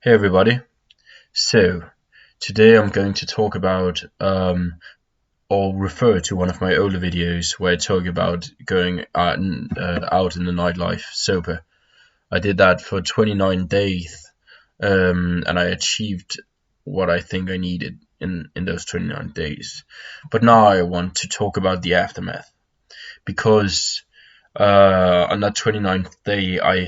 Hey everybody. So today I'm going to talk about or refer to one of my older videos where I talk about going out in the nightlife sober. I did that for 29 days, and I achieved what I think I needed in those 29 days. But now I want to talk about the aftermath because on that 29th day, I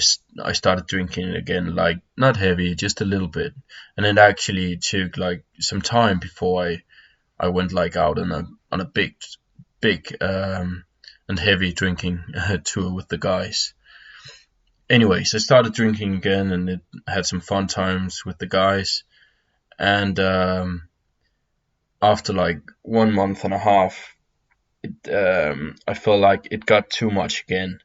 started drinking again, like not heavy, just a little bit, and it actually took like some time before I went like out on a big and heavy drinking tour with the guys. Anyways, I started drinking again, and it had some fun times with the guys. And after like 1 month and a half, I felt like it got too much again.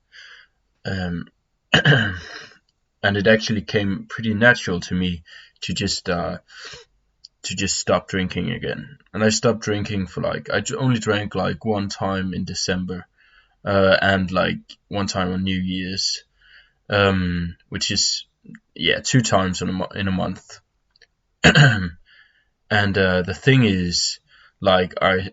Um, and it actually came pretty natural to me to just stop drinking again. And I stopped drinking for like only drank like one time in December, and like one time on New Year's, which is yeah 2 times in a month. And the thing is, like I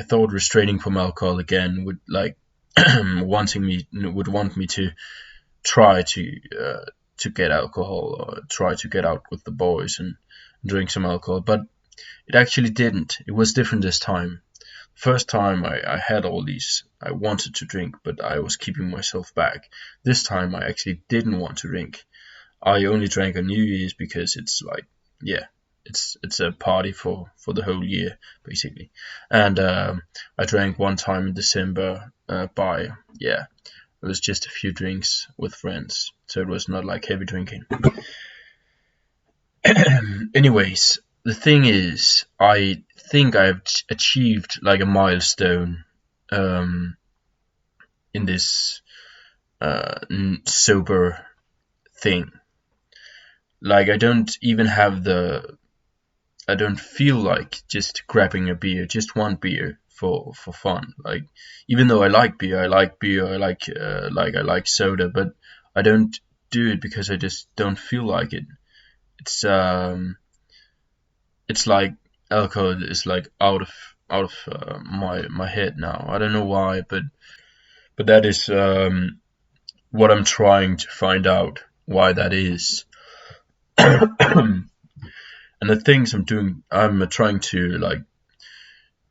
thought restraining from alcohol again would like would want me to try to get alcohol or try to get out with the boys and drink some alcohol, but it actually didn't. It was different this time. First time I had all these, I wanted to drink, but I was keeping myself back. This time I actually didn't want to drink. I only drank on New Year's because it's like, yeah, it's a party for the whole year basically. And I drank one time in December by yeah, it was just a few drinks with friends, so it was not like heavy drinking. Anyways, the thing is, I think I've achieved like a milestone um, in this sober thing. Like I don't even have I don't feel like just grabbing a beer, just one beer for fun. Like even though I like beer, I like soda, but I don't do it because I just don't feel like it. It's um it's like alcohol is like out of my head now. I don't know why, but that is what I'm trying to find out why that is. And the things I'm doing, I'm trying to like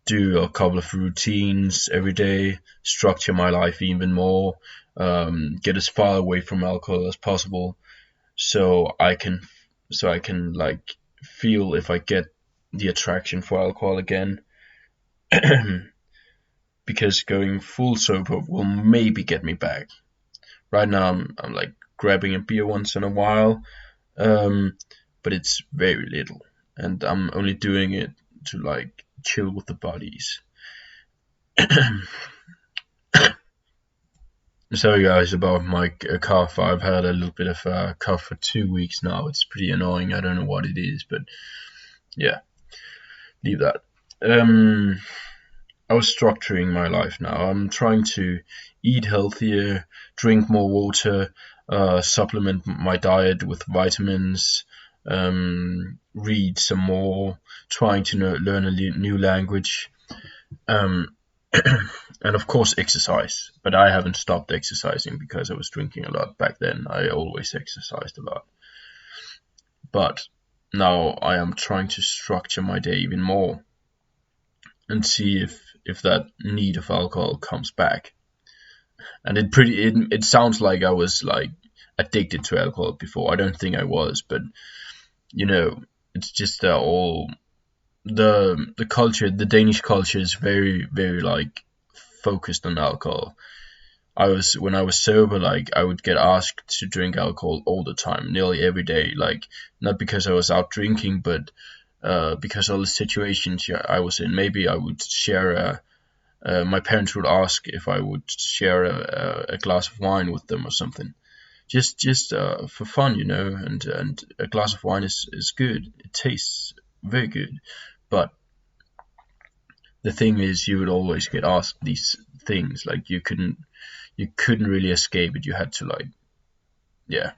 do a couple of routines every day, structure my life even more, get as far away from alcohol as possible, so I can like feel if I get the attraction for alcohol again. Because going full sober will maybe get me back. Right now I'm like grabbing a beer once in a while, um, but it's very little, and I'm only doing it to like chill with the buddies. Sorry guys about my cough. I've had a little bit of a cough for 2 weeks now. It's pretty annoying. I don't know what it is, but yeah, leave that. Um, I was structuring my life now. I'm trying to eat healthier, drink more water, supplement my diet with vitamins, read some more, trying to learn a new language, um, and of course exercise. But I haven't stopped exercising because I was drinking a lot back then. I always exercised a lot. But now I am trying to structure my day even more and see if that need of alcohol comes back. And it sounds like I was like addicted to alcohol before. I don't think I was, but you know, it's just all the culture. The Danish culture is very like focused on alcohol. I was when I was sober, like I would get asked to drink alcohol all the time, nearly every day. Like not because I was out drinking, but because all the situations I was in. Maybe I would share my parents would ask if I would share a glass of wine with them or something, just for fun, And a glass of wine is good. It tastes very good, but the thing is, you would always get asked these things. Like you couldn't really escape it. You had to like, yeah.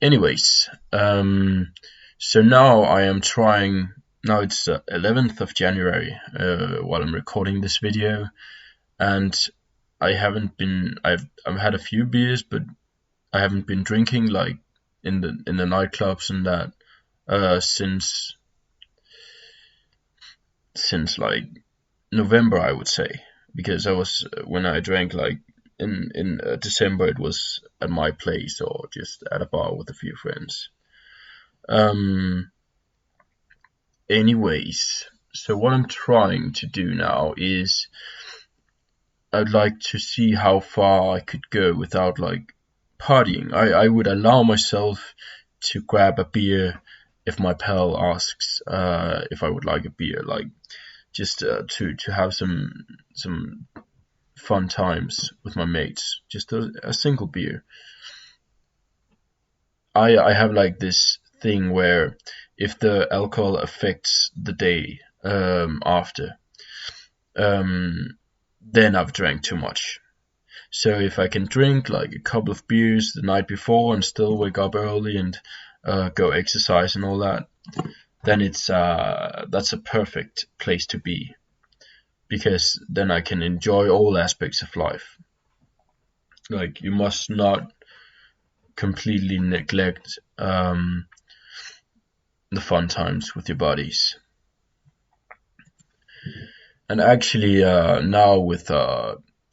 Anyways, so now I am trying. Now it's 11th of January while I'm recording this video, and I haven't been. I've had a few beers, but I haven't been drinking like in the nightclubs and that since like November, I would say, because I was when I drank like in December, it was at my place or just at a bar with a few friends. Anyways, so what I'm trying to do now is I'd like to see how far I could go without like partying. I would allow myself to grab a beer if my pal asks if I would like a beer, like just to have some fun times with my mates, just a single beer. I have like this thing where if the alcohol affects the day after, then I've drank too much. So if I can drink like a couple of beers the night before and still wake up early and go exercise and all that, then that's a perfect place to be, because then I can enjoy all aspects of life. Like you must not completely neglect the fun times with your buddies. And actually, now with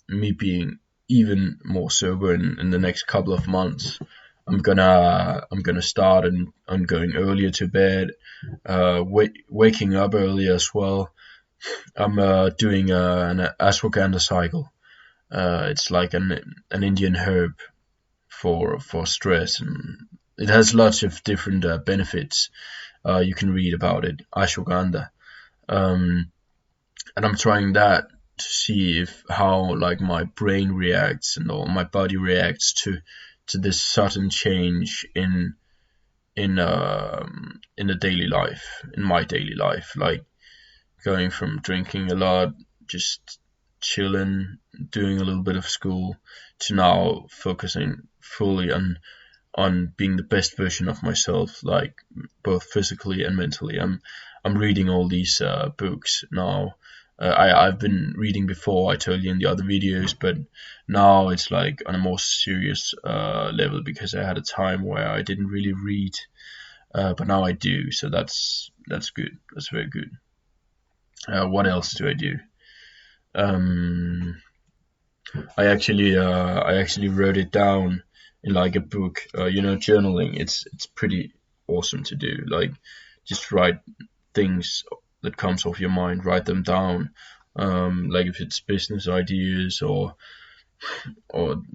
me being even more sober in the next couple of months, I'm gonna start and I'm going earlier to bed, waking up earlier as well. I'm doing an ashwagandha cycle. It's like an Indian herb for stress, and it has lots of different benefits. You can read about it, ashwagandha. Um, and I'm trying that to see if how like my brain reacts and all my body reacts to this sudden change in the daily life, in my daily life, like going from drinking a lot, just chilling, doing a little bit of school, to now focusing fully on being the best version of myself, like both physically and mentally. I'm reading all these books now. I've been reading before, I told you in the other videos, but now it's like on a more serious level, because I had a time where I didn't really read, but now I do. So that's good. That's very good. What else do I do? Um, I actually wrote it down in like a book. Journaling. It's pretty awesome to do. Like just write things that comes off your mind. Write them down. Like if it's business ideas or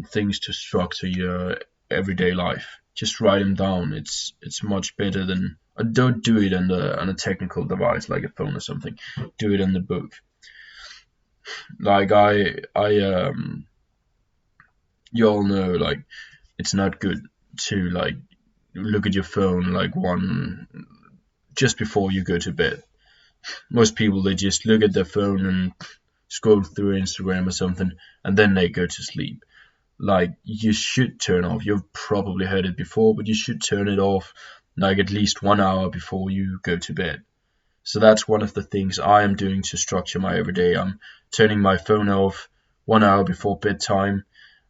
things to structure your everyday life, just write them down. It's much better than don't do it on a technical device like a phone or something. Do it in the book. Like you all know, like it's not good to like look at your phone like one just before you go to bed. Most people, they just look at their phone and scroll through Instagram or something, and then they go to sleep. Like you should turn off. You've probably heard it before, but you should turn it off like at least 1 hour before you go to bed. So that's one of the things I am doing to structure my everyday. I'm turning my phone off 1 hour before bedtime.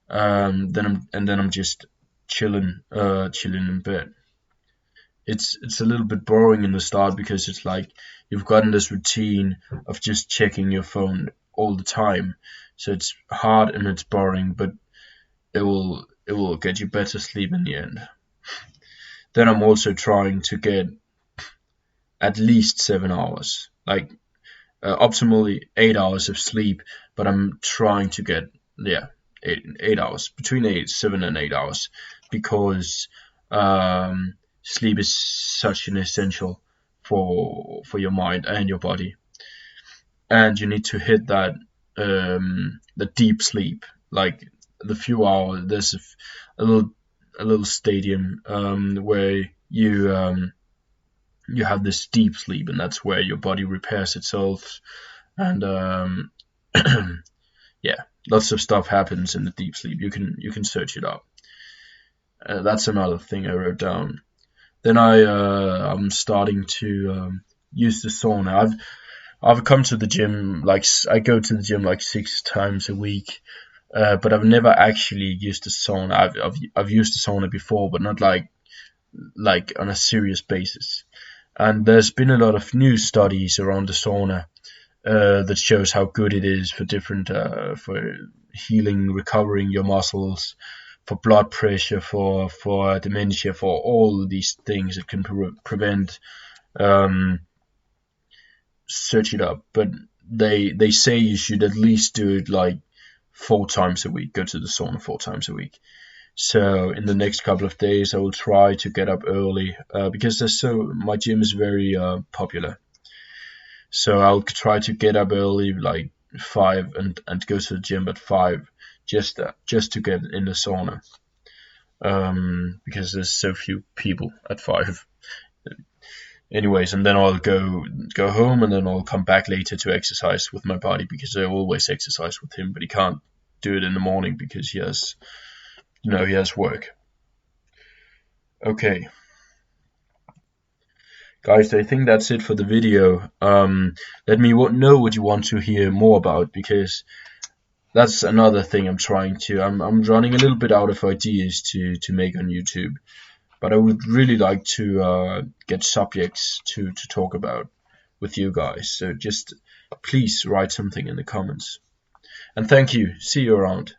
Then I'm just chilling in bed. It's a little bit boring in the start, because it's like you've gotten this routine of just checking your phone all the time. So it's hard and it's boring, but it will get you better sleep in the end. Then I'm also trying to get at least 7 hours, like optimally 8 hours of sleep, but I'm trying to get, yeah, 8 hours, between 7 and 8 hours, because sleep is such an essential for your mind and your body, and you need to hit that the deep sleep, like the few hours. There's a little stadium where you have this deep sleep, and that's where your body repairs itself, and yeah, lots of stuff happens in the deep sleep. You can search it up. That's another thing I wrote down. Then I'm starting to use the sauna. I've come to the gym, like I go to the gym like 6 times a week, but I've never actually used the sauna. I've used the sauna before, but not like on a serious basis. And there's been a lot of new studies around the sauna that shows how good it is for different for healing, recovering your muscles, for blood pressure, for dementia, for all these things. It can prevent. Um, Search it up, but they say you should at least do it like 4 times a week. Go to the sauna 4 times a week. So in the next couple of days, I will try to get up early because my gym is very popular. So I'll try to get up early, like 5, and go to the gym at 5, just to get in the sauna. Because there's so few people at 5. Anyways, and then I'll go home, and then I'll come back later to exercise with my buddy because I always exercise with him, but he can't do it in the morning because he has work. Okay, guys, I think that's it for the video. Let me know what you want to hear more about, because that's another thing I'm trying to. I'm running a little bit out of ideas to make on YouTube, but I would really like to get subjects to talk about with you guys. So just please write something in the comments. And thank you. See you around.